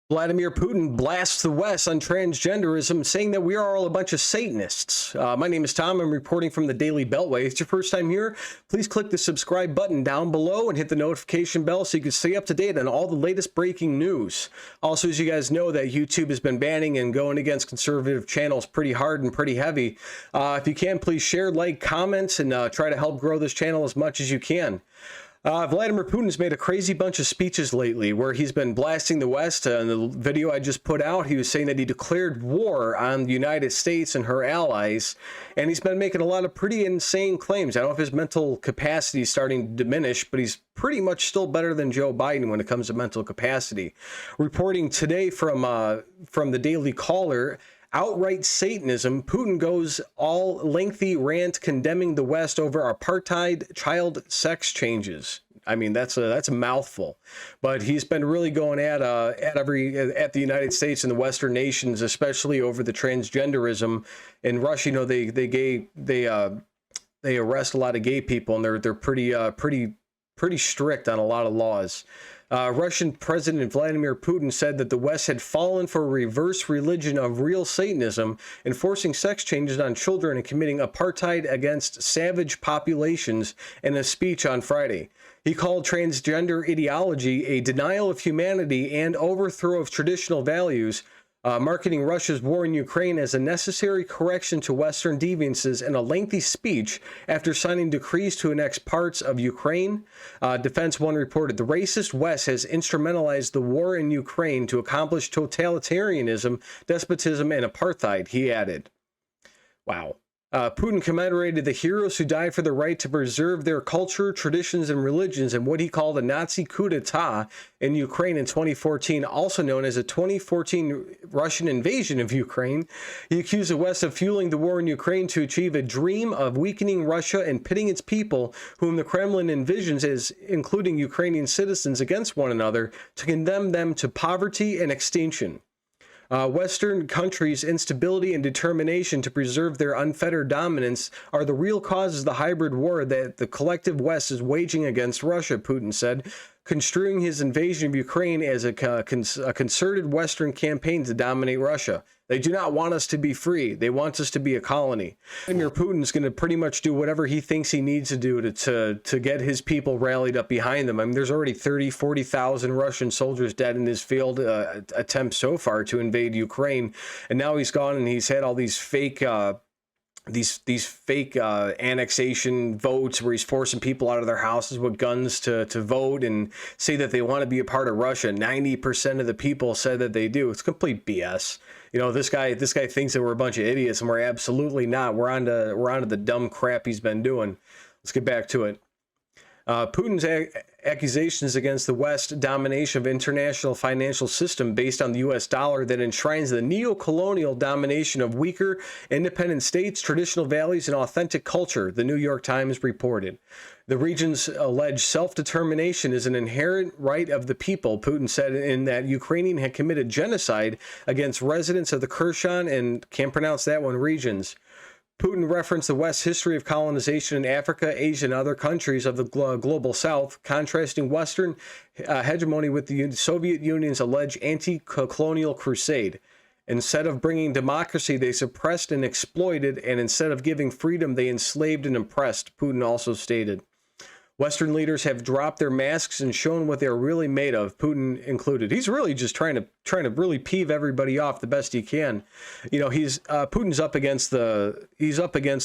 Vladimir Putin blasts the West on transgenderism, saying that we are all a bunch of Satanists. My name is Tom. I'm reporting from the Daily Beltway. If it's your first time here, please click the subscribe button down below and hit the notification bell so you can stay up to date on all the latest breaking news. Also, as you guys know, that YouTube has been banning and going against conservative channels pretty hard and pretty heavy. If you can, please share, like, comment, and try to help grow this channel as much as you can. Vladimir Putin's made a crazy bunch of speeches lately where he's been blasting the West. In the video I just put out, he was saying that he declared war on the United States and her allies, and he's been making a lot of pretty insane claims. I don't know if his mental capacity is starting to diminish, but he's pretty much still better than Joe Biden when it comes to mental capacity. Reporting today from the Daily Caller, outright Satanism, Putin goes all lengthy rant condemning the West over apartheid child sex changes. I mean, that's a mouthful, but he's been really going at the United States and the Western nations, especially over the transgenderism in Russia. You know, they arrest a lot of gay people, and they're pretty strict on a lot of laws. Russian President Vladimir Putin said that the West had fallen for a reverse religion of real Satanism, enforcing sex changes on children and committing apartheid against savage populations in a speech on Friday. He called transgender ideology a denial of humanity and overthrow of traditional values, marketing Russia's war in Ukraine as a necessary correction to Western deviances in a lengthy speech after signing decrees to annex parts of Ukraine. Defense One reported, the racist West has instrumentalized the war in Ukraine to accomplish totalitarianism, despotism, and apartheid, he added. Wow. Putin commemorated the heroes who died for the right to preserve their culture, traditions, and religions in what he called a Nazi coup d'etat in Ukraine in 2014, also known as a 2014 Russian invasion of Ukraine. He accused the West of fueling the war in Ukraine to achieve a dream of weakening Russia and pitting its people, whom the Kremlin envisions as including Ukrainian citizens, against one another to condemn them to poverty and extinction. Western countries' instability and determination to preserve their unfettered dominance are the real causes of the hybrid war that the collective West is waging against Russia, Putin said, construing his invasion of Ukraine as a concerted Western campaign to dominate Russia. They do not want us to be free. They want us to be a colony. Vladimir Putin's going to pretty much do whatever he thinks he needs to do to get his people rallied up behind them. I mean, there's already 40,000 Russian soldiers dead in his failed attempt so far to invade Ukraine. And now he's gone and he's had all these fake annexation votes where he's forcing people out of their houses with guns to vote and say that they want to be a part of Russia. 90% of the people said that they do. It's complete BS. You know, this guy thinks that we're a bunch of idiots, and we're absolutely not. We're on to the dumb crap he's been doing. Let's get back to it. Putin's accusations against the West domination of international financial system based on the U.S. dollar that enshrines the neo-colonial domination of weaker, independent states, traditional values, and authentic culture, the New York Times reported. The region's alleged self-determination is an inherent right of the people, Putin said, in that Ukrainian had committed genocide against residents of the Kherson and, can't pronounce that one, regions. Putin referenced the West's history of colonization in Africa, Asia, and other countries of the global South, contrasting Western hegemony with the Soviet Union's alleged anti-colonial crusade. Instead of bringing democracy, they suppressed and exploited, and instead of giving freedom, they enslaved and oppressed, Putin also stated. Western leaders have dropped their masks and shown what they're really made of, Putin included. He's really just trying to really peeve everybody off the best he can. You know, Putin's up against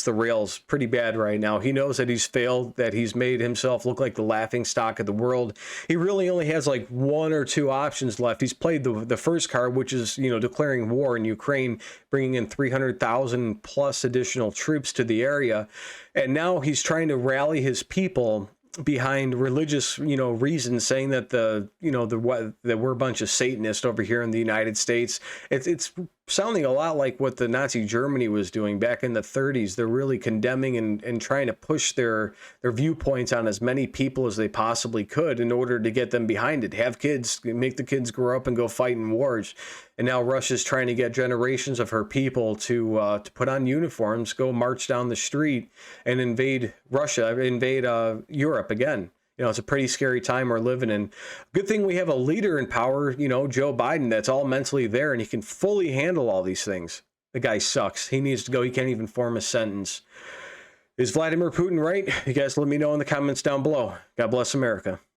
the rails pretty bad right now. He knows that he's failed, that he's made himself look like the laughing stock of the world. He really only has like one or two options left. He's played the first card, which is, you know, declaring war in Ukraine, bringing in 300,000 plus additional troops to the area. And now he's trying to rally his people behind religious, you know, reasons, saying that that we're a bunch of Satanists over here in the United States. It's sounding a lot like what the Nazi Germany was doing back in the 30s. They're really condemning and trying to push their viewpoints on as many people as they possibly could in order to get them behind it. Have kids, make the kids grow up and go fight in wars. And now Russia's trying to get generations of her people to put on uniforms, go march down the street, and invade Russia, invade Europe again. You know, it's a pretty scary time we're living in. Good thing we have a leader in power, you know, Joe Biden, that's all mentally there and he can fully handle all these things. The guy sucks. He needs to go. He can't even form a sentence. Is Vladimir Putin right? You guys let me know in the comments down below. God bless America.